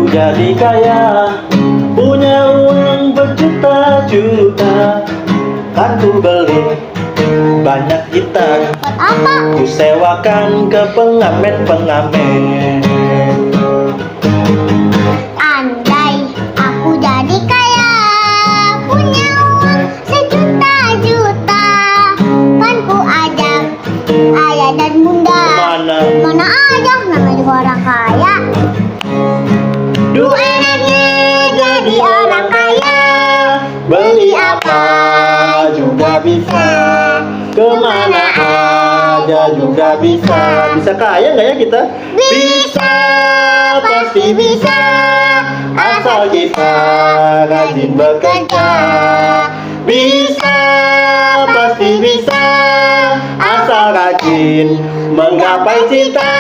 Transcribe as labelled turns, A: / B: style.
A: jadi kaya, punya uang berjuta-juta, kan ku beli banyak gitar, ku sewakan ke pengamen-pengamen.
B: Andai aku jadi kaya, punya uang sejuta-juta, kan ku ajak ayah dan bunda. Mana ajak, namanya juga orang kaya.
A: Duitnya jadi orang kaya, beli apa juga bisa, kemana aja juga bisa. Bisa kaya nggak ya kita?
B: Bisa, pasti bisa,
A: asal kita rajin bekerja. Bisa, pasti bisa, asal rajin menggapai cita.